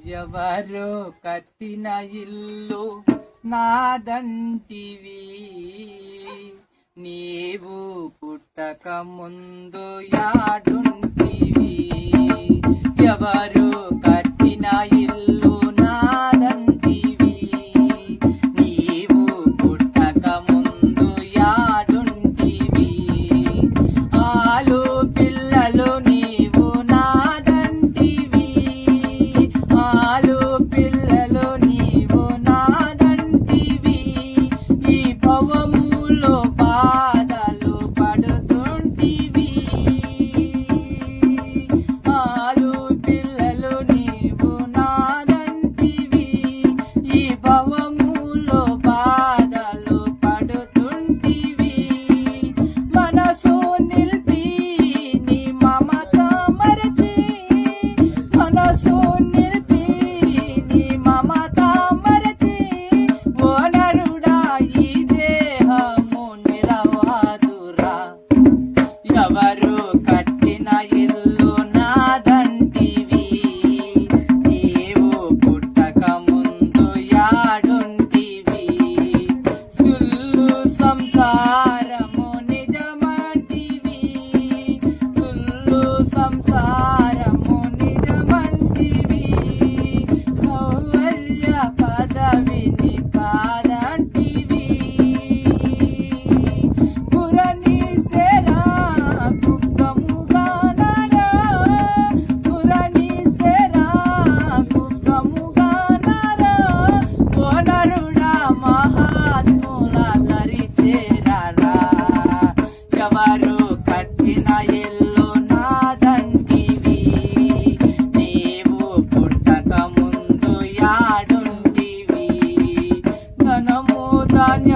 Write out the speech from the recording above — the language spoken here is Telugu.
ఎవరో కట్టిన ఇల్లు నాదంటివి, నీవు పుట్టక ముందు యాడుంటివి. ఎవరో కట్టిన ఇల్లు నాదంటివి, నీవు పుట్టక ముందు యాడుంటివి. ఆలు పిల్లలు నీవు నాదంటివి, ఆలు పిల్లలు నీవు నాదంటివి. ఈ భవములో బాధలు పడుతుంటివి, ఆలు పిల్లలు నీవు నాదంటివి. ఈ భవములో బాధలు పడుతుంటివి. మనసు నిలిపి నీ మమత మరచి, మనసు నిలిపి నీ మమత మరచి, ఓ నరుడా ఈ దేహము నిలవదురా. ఎవరు కట్టిన ఇల్లు నాదంటివి, నీవు పుట్టక ముందు యాడుంటివి. సుల్లు సంసారము నిజమంటివి, సుల్లు సంసారము నిజమంటివి. కౌవల్య పదవిని కాదంటివి, పురని సెరా గుప్తముగానరా, పురని సెరా గుప్తముగానరా. ఓ నరుడా మహాత్ముల దరి చేరరా. ఎవరు కట్టిన ఇల్లు నాదంటివి, నీవు పుట్టక ముందు యాడుంటివి. ధనము ధాన్య